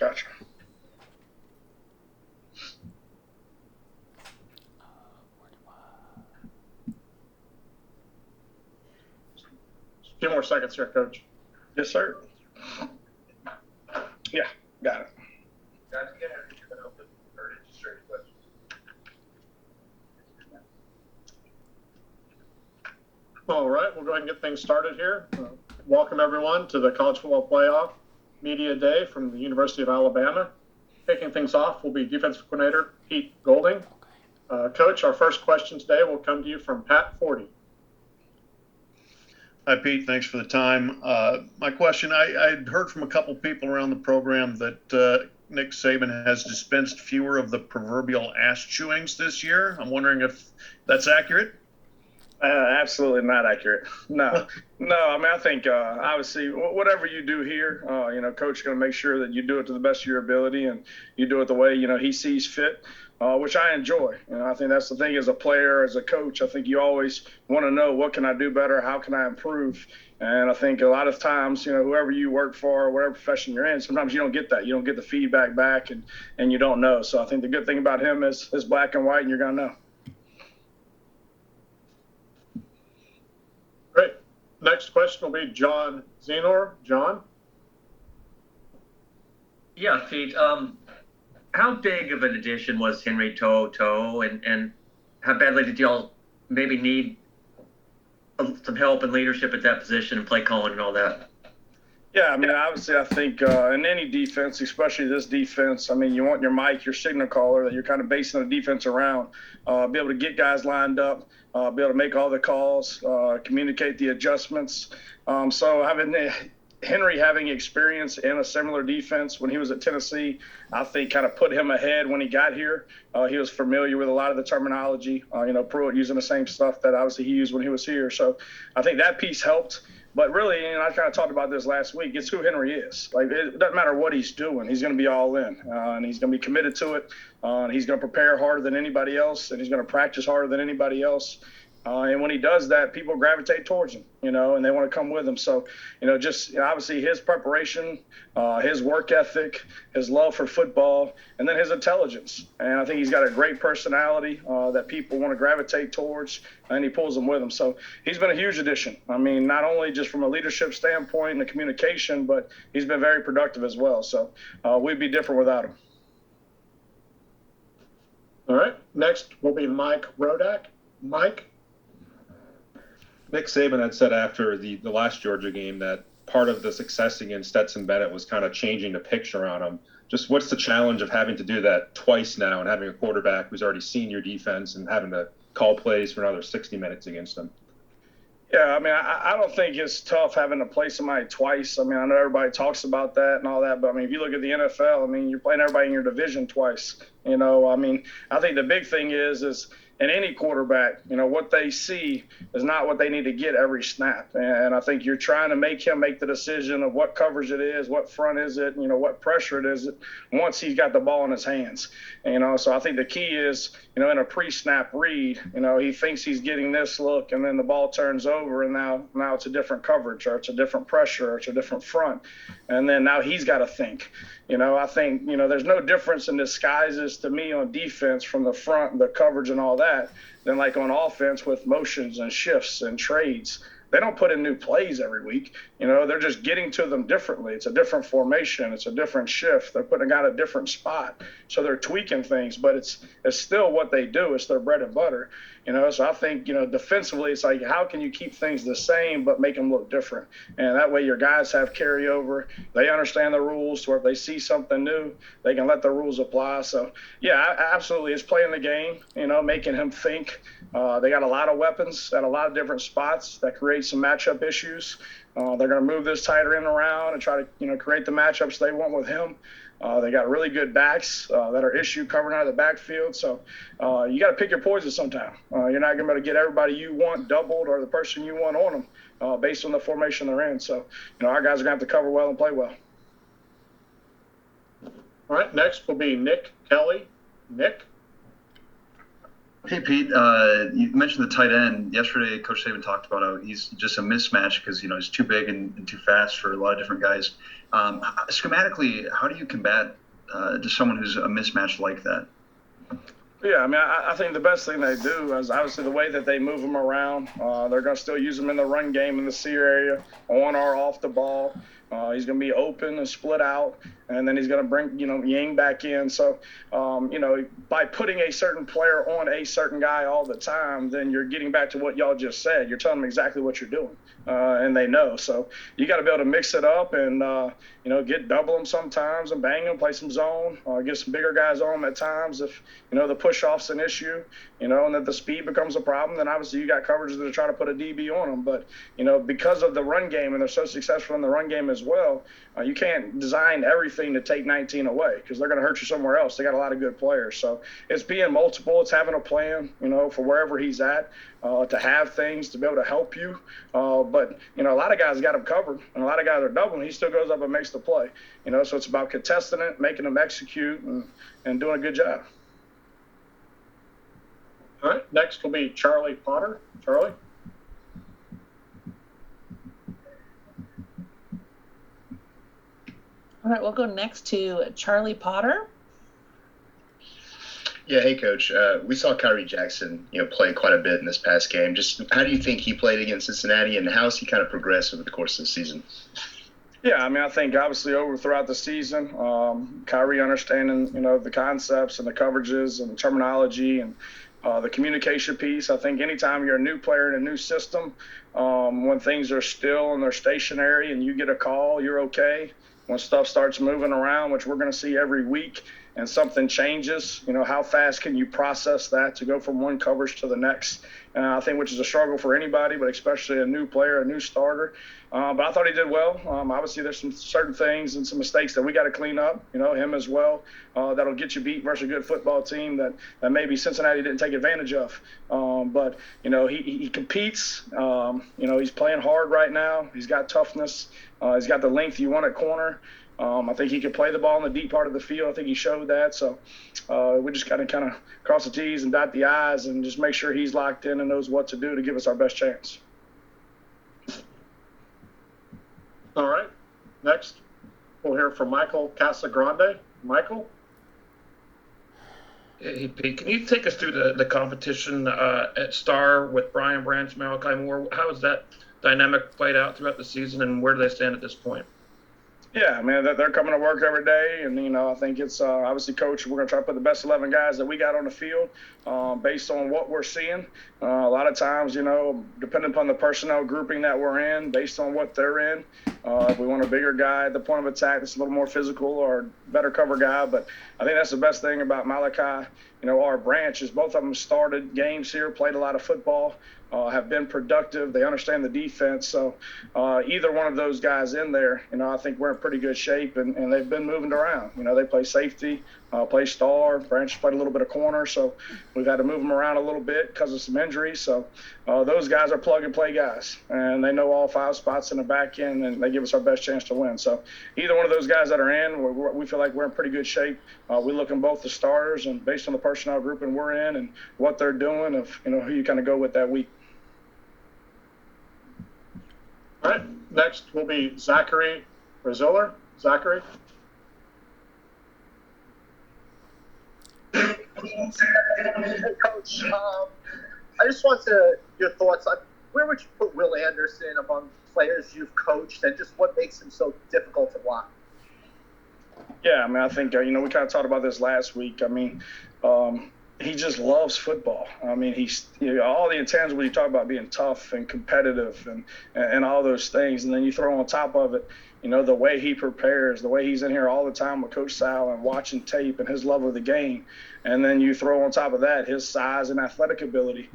Gotcha. A few more seconds here, Coach. Yes, sir. Yeah, got it. Guys, again, you're going to open or just straight questions. All right, we'll go ahead and get things started here. Welcome, everyone, to the College Football Playoff Media Day from the University of Alabama. Kicking things off will be defensive coordinator Pete Golding. Coach, our first question today will come to you from Pat Forty. Hi, Pete. Thanks for the time. My question, I'd heard from a couple people around the program that Nick Saban has dispensed fewer of the proverbial ass chewings this year. I'm wondering if that's accurate? Absolutely not accurate. No. I mean, I think obviously whatever you do here, Coach is going to make sure that you do it to the best of your ability and you do it the way, he sees fit, which I enjoy. I think that's the thing as a player, as a coach. I think you always want to know what can I do better? How can I improve? And I think a lot of times, whoever you work for, whatever profession you're in, sometimes you don't get that. You don't get the feedback back and you don't know. So I think the good thing about him is black and white and you're going to know. Great. Next question will be John Zenor. John? Yeah, Pete. How big of an addition was Henry To'o, and how badly did y'all maybe need some help and leadership at that position and play calling and all that? Yeah, I mean, obviously, I think in any defense, especially this defense, I mean, you want your mic, your signal caller that you're kind of basing the defense around, be able to get guys lined up, be able to make all the calls, communicate the adjustments. So having Henry having experience in a similar defense when he was at Tennessee, I think kind of put him ahead when he got here. He was familiar with a lot of the terminology, Pruitt using the same stuff that obviously he used when he was here. So I think that piece helped. But really, I kind of talked about this last week, it's who Henry is. Like, it doesn't matter what he's doing. He's going to be all in, and he's going to be committed to it. And he's going to prepare harder than anybody else, and he's going to practice harder than anybody else. And when he does that, people gravitate towards him, and they want to come with him. So, just obviously his preparation, his work ethic, his love for football, and then his intelligence. And I think he's got a great personality that people want to gravitate towards, and he pulls them with him. So he's been a huge addition. I mean, not only just from a leadership standpoint and the communication, but he's been very productive as well. So we'd be different without him. All right. Next will be Mike Rodak. Mike? Nick Saban had said after the last Georgia game that part of the success against Stetson Bennett was kind of changing the picture on him. Just what's the challenge of having to do that twice now and having a quarterback who's already seen your defense and having to call plays for another 60 minutes against them? Yeah, I mean, I don't think it's tough having to play somebody twice. I mean, I know everybody talks about that and all that, but I mean, if you look at the NFL, I mean, you're playing everybody in your division twice. I mean, I think the big thing is in any quarterback, what they see is not what they need to get every snap. And I think you're trying to make him make the decision of what coverage it is, what front is it, what pressure it is once he's got the ball in his hands. So I think the key is, in a pre-snap read, he thinks he's getting this look and then the ball turns over and now it's a different coverage or it's a different pressure or it's a different front. And then now he's got to think. I think, there's no difference in disguises to me on defense from the front, the coverage and all that, than like on offense with motions and shifts and trades. They don't put in new plays every week. They're just getting to them differently. It's a different formation. It's a different shift. They're putting out a different spot. So they're tweaking things, but it's still what they do. It's their bread and butter. So I think, defensively, it's like, how can you keep things the same but make them look different? And that way your guys have carryover. They understand the rules, so if they see something new, they can let the rules apply. So, yeah, absolutely. It's playing the game, making him think. They got a lot of weapons at a lot of different spots that create some matchup issues. They're going to move this tight end around and try to, create the matchups they want with him. They got really good backs that are issue covering out of the backfield. So you got to pick your poison sometime. You're not going to be able to get everybody you want doubled or the person you want on them based on the formation they're in. So, our guys are going to have to cover well and play well. All right. Next will be Nick Kelly. Nick? Hey, Pete, you mentioned the tight end. Yesterday, Coach Saban talked about how he's just a mismatch because, he's too big and too fast for a lot of different guys. Schematically, how do you combat just someone who's a mismatch like that? Yeah, I mean, I think the best thing they do is obviously the way that they move them around. They're going to still use them in the run game in the C area, on or off the ball. He's going to be open and split out, and then he's going to bring, Ying back in. So, by putting a certain player on a certain guy all the time, then you're getting back to what y'all just said. You're telling them exactly what you're doing, and they know. So you got to be able to mix it up and, get double them sometimes and bang them, play some zone, get some bigger guys on them at times if, the push-off's an issue, and that the speed becomes a problem, then obviously you got coverages that are trying to put a DB on them. But, because of the run game and they're so successful in the run game as well, you can't design everything to take 19 away because they're going to hurt you somewhere else. They got a lot of good players. So it's being multiple. It's having a plan, for wherever he's at, to have things to be able to help you. But, a lot of guys got him covered, and a lot of guys are doubling. He still goes up and makes the play. So it's about contesting it, making them execute, and doing a good job. All right, next will be Charlie Potter. Charlie? All right, we'll go next to Charlie Potter. Yeah, hey, Coach. We saw Kyrie Jackson, play quite a bit in this past game. Just how do you think he played against Cincinnati, and how has he kind of progressed over the course of the season? Yeah, I mean, I think obviously throughout the season, Kyrie understanding, the concepts and the coverages and the terminology and the communication piece. I think anytime you're a new player in a new system, when things are still and they're stationary and you get a call, you're okay. When stuff starts moving around, which we're going to see every week, and something changes, how fast can you process that to go from one coverage to the next? I think which is a struggle for anybody, but especially a new player, a new starter. But I thought he did well. Obviously, there's some certain things and some mistakes that we got to clean up, him as well. That'll get you beat versus a good football team that maybe Cincinnati didn't take advantage of. But, he competes. He's playing hard right now. He's got toughness. He's got the length you want at corner. I think he can play the ball in the deep part of the field. I think he showed that. So we just got to kind of cross the T's and dot the I's and just make sure he's locked in and knows what to do to give us our best chance. All right. Next, we'll hear from Michael Casagrande. Michael? Hey, Pete, can you take us through the competition at Star with Brian Branch, Malachi Moore? How has that dynamic played out throughout the season, and where do they stand at this point? Yeah, man, they're coming to work every day, and I think it's obviously, Coach, we're going to try to put the best 11 guys that we got on the field based on what we're seeing. A lot of times, depending upon the personnel grouping that we're in, based on what they're in, if we want a bigger guy at the point of attack that's a little more physical or better cover guy. But I think that's the best thing about Malachi, our Branch, is both of them started games here, played a lot of football. Have been productive. They understand the defense. So either one of those guys in there, I think we're in pretty good shape, and they've been moving around. They play safety, play star. Branch played a little bit of corner, so we've had to move them around a little bit because of some injuries. So those guys are plug-and-play guys, and they know all 5 spots in the back end, and they give us our best chance to win. So either one of those guys that are in, we feel like we're in pretty good shape. We look at both the starters, and based on the personnel grouping we're in and what they're doing, of who you kind of go with that week. All right, next will be Zachary Braziler. Zachary? Hey, Coach, I just want your thoughts on where would you put Will Anderson among players you've coached, and just what makes him so difficult to block? Yeah, I mean, I think, we kind of talked about this last week. I mean, he just loves football. I mean, he's all the intangibles you talk about being tough and competitive and all those things. And then you throw on top of it, the way he prepares, the way he's in here all the time with Coach Sal and watching tape and his love of the game. And then you throw on top of that his size and athletic ability.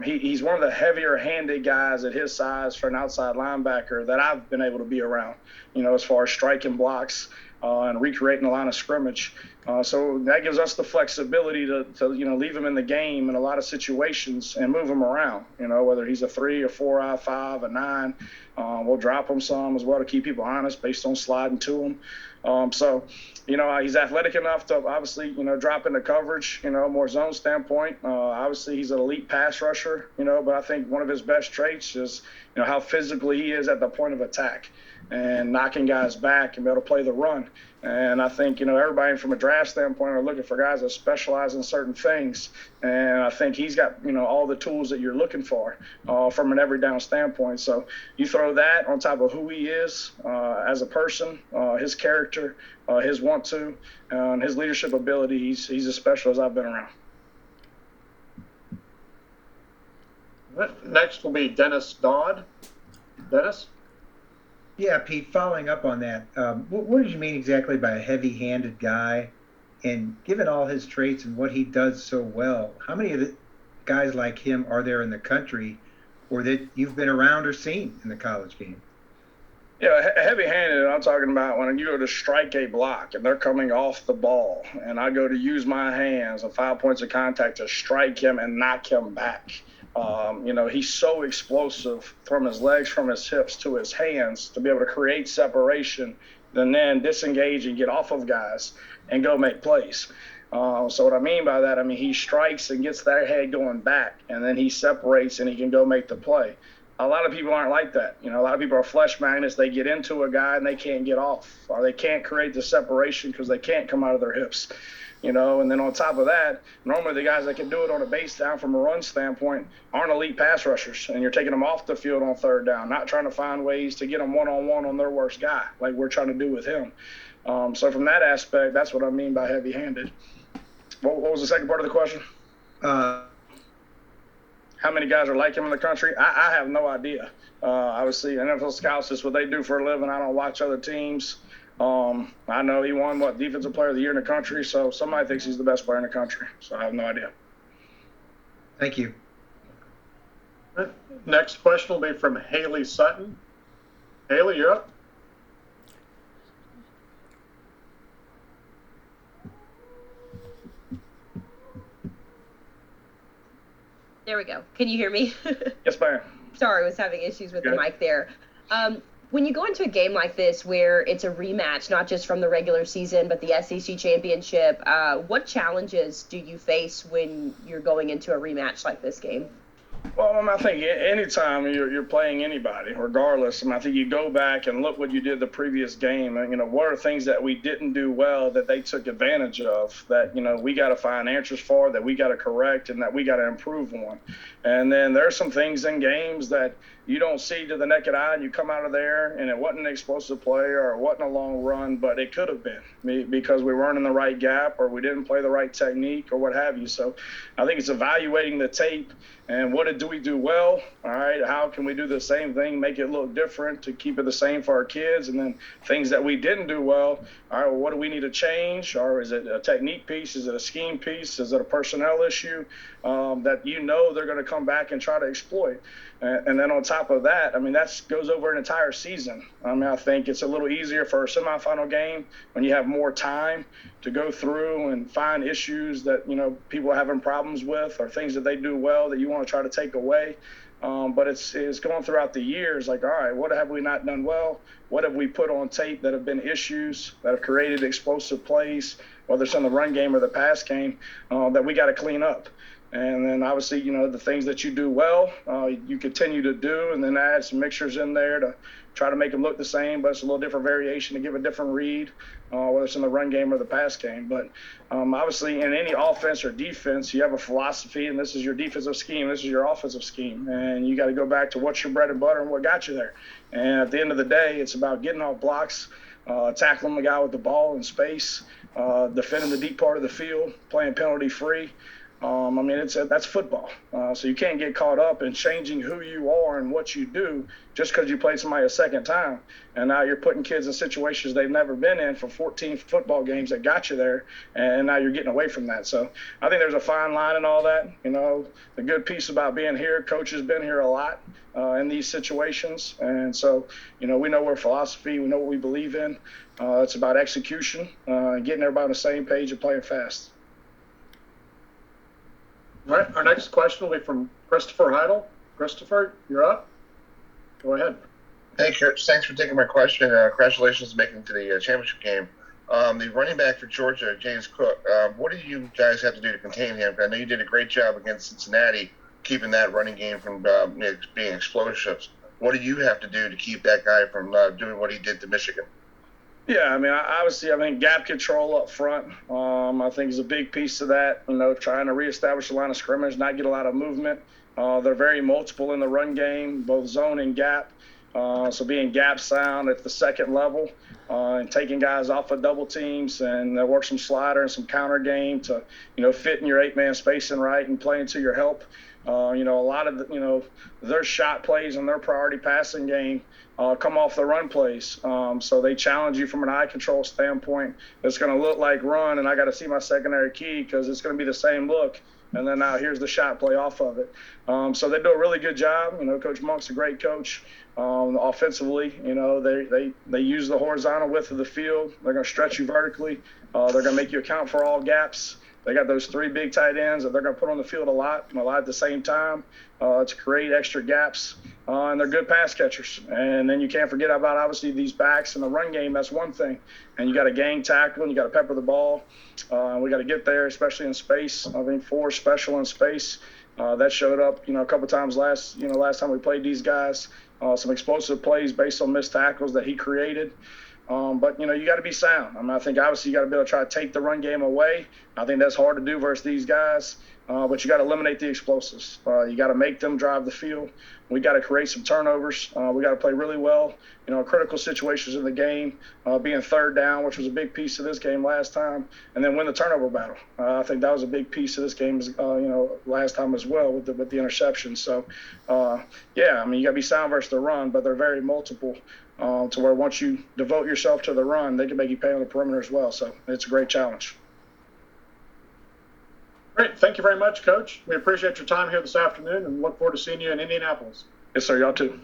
He's one of the heavier-handed guys at his size for an outside linebacker that I've been able to be around, as far as striking blocks. and recreating the line of scrimmage. So that gives us the flexibility to leave him in the game in a lot of situations and move him around, whether he's a 3, a 4, a 5, a 9. We'll drop him some as well to keep people honest based on sliding to him. So he's athletic enough to obviously, drop into coverage, more zone standpoint. Obviously, he's an elite pass rusher, but I think one of his best traits is, how physically he is at the point of attack and knocking guys back and be able to play the run. And I think, everybody from a draft standpoint are looking for guys that specialize in certain things. And I think he's got, all the tools that you're looking for from an every down standpoint. So you throw that on top of who he is as a person, his character, his want to, and his leadership ability, he's as special as I've been around. Next will be Dennis Dodd. Dennis? Yeah, Pete, following up on that, what did you mean exactly by a heavy-handed guy? And given all his traits and what he does so well, how many of the guys like him are there in the country or that you've been around or seen in the college game? Yeah, heavy-handed, I'm talking about when you go to strike a block and they're coming off the ball and I go to use my hands and 5 points of contact to strike him and knock him back. He's so explosive from his legs, from his hips to his hands to be able to create separation and then disengage and get off of guys and go make plays. So what I mean by that, he strikes and gets their head going back and then he separates and he can go make the play. A lot of people aren't like that. A lot of people are flesh magnets. They get into a guy and they can't get off or they can't create the separation because they can't come out of their hips. And then on top of that, normally the guys that can do it on a base down from a run standpoint aren't elite pass rushers, and you're taking them off the field on third down, not trying to find ways to get them one-on-one on their worst guy like we're trying to do with him. So from that aspect, that's what I mean by heavy-handed. What was the second part of the question? How many guys are like him in the country? I have no idea. Obviously, NFL scouts is what they do for a living. I don't watch other teams. I know he won, Defensive Player of the Year in the country, so somebody thinks he's the best player in the country, so I have no idea. Thank you. Next question will be from Haley Sutton. Haley, you're up. There we go. Can you hear me? Yes, ma'am. Sorry, I was having issues with the mic there. When you go into a game like this where it's a rematch, not just from the regular season, but the SEC championship, what challenges do you face when you're going into a rematch like this game? Well, I think anytime you're playing anybody, regardless, I think you go back and look what you did the previous game. What are things that we didn't do well that they took advantage of that, we got to find answers for, that we got to correct, and that we got to improve on. And then there's some things in games that you don't see to the naked eye, and you come out of there, and it wasn't an explosive play or it wasn't a long run, but it could have been because we weren't in the right gap or we didn't play the right technique or what have you. So I think it's evaluating the tape and what do we do well, all right, how can we do the same thing, make it look different to keep it the same for our kids, and then things that we didn't do well, all right, well, what do we need to change, or is it a technique piece, is it a scheme piece, is it a personnel issue that they're going to come back and try to exploit. And then on top of that, that goes over an entire season. I think it's a little easier for a semifinal game when you have more time to go through and find issues that, people are having problems with or things that they do well that you want to try to take away. But it's going throughout the years like, all right, what have we not done well? What have we put on tape that have been issues that have created explosive plays, whether it's in the run game or the pass game, that we got to clean up. And then obviously, the things that you do well, you continue to do, and then add some mixtures in there to try to make them look the same, but it's a little different variation to give a different read, whether it's in the run game or the pass game. But obviously, in any offense or defense, you have a philosophy, and this is your defensive scheme, this is your offensive scheme, and you got to go back to what's your bread and butter and what got you there. And at the end of the day, it's about getting off blocks, tackling the guy with the ball in space, defending the deep part of the field, playing penalty free. I mean, that's football. So you can't get caught up in changing who you are and what you do just because you played somebody a second time. And now you're putting kids in situations they've never been in for 14 football games that got you there, and now you're getting away from that. So I think there's a fine line in all that. You know, the good piece about being here, Coach has been here a lot in these situations. And so, you know, we know our philosophy, we know what we believe in. It's about execution, getting everybody on the same page and playing fast. All right, our next question will be from Christopher Heidel. Christopher, you're up. Go ahead. Hey, Coach. Thanks for taking my question. Congratulations on making it to the championship game. The running back for Georgia, James Cook, what do you guys have to do to contain him? I know you did a great job against Cincinnati, keeping that running game from being explosives. What do you have to do to keep that guy from doing what he did to Michigan? Yeah, I mean, obviously, I think gap control up front, I think is a big piece of that. You know, trying to reestablish the line of scrimmage, not get a lot of movement. They're very multiple in the run game, both zone and gap. So being gap sound at the second level and taking guys off of double teams and work some slider and some counter game to, you know, fit in your 8-man spacing right and playing to your help. You know, a lot of their shot plays and their priority passing game come off the run plays. So they challenge you from an eye control standpoint. It's going to look like run, and I got to see my secondary key because it's going to be the same look. And then now here's the shot play off of it. So they do a really good job. You know, Coach Monk's a great coach. Offensively, you know, they use the horizontal width of the field. They're going to stretch you vertically. They're going to make you account for all gaps. They got those 3 big tight ends that they're going to put on the field a lot at the same time to create extra gaps. And they're good pass catchers. And then you can't forget about, obviously, these backs in the run game. That's one thing. And you got to gang tackle and you got to pepper the ball. We got to get there, especially in space. I think 4 special in space. That showed up, you know, a couple times last time we played these guys. Some explosive plays based on missed tackles that he created. But, you know, you got to be sound. I mean, I think obviously you got to be able to try to take the run game away. I think that's hard to do versus these guys. But you got to eliminate the explosives. You got to make them drive the field. We got to create some turnovers. We got to play really well, you know, critical situations in the game, being third down, which was a big piece of this game last time, and then win the turnover battle. I think that was a big piece of this game, you know, last time as well with the interception. So, yeah, I mean, you got to be sound versus the run, but they're very multiple to where once you devote yourself to the run, they can make you pay on the perimeter as well. So it's a great challenge. Great. Thank you very much, Coach. We appreciate your time here this afternoon and look forward to seeing you in Indianapolis. Yes, sir. Y'all too.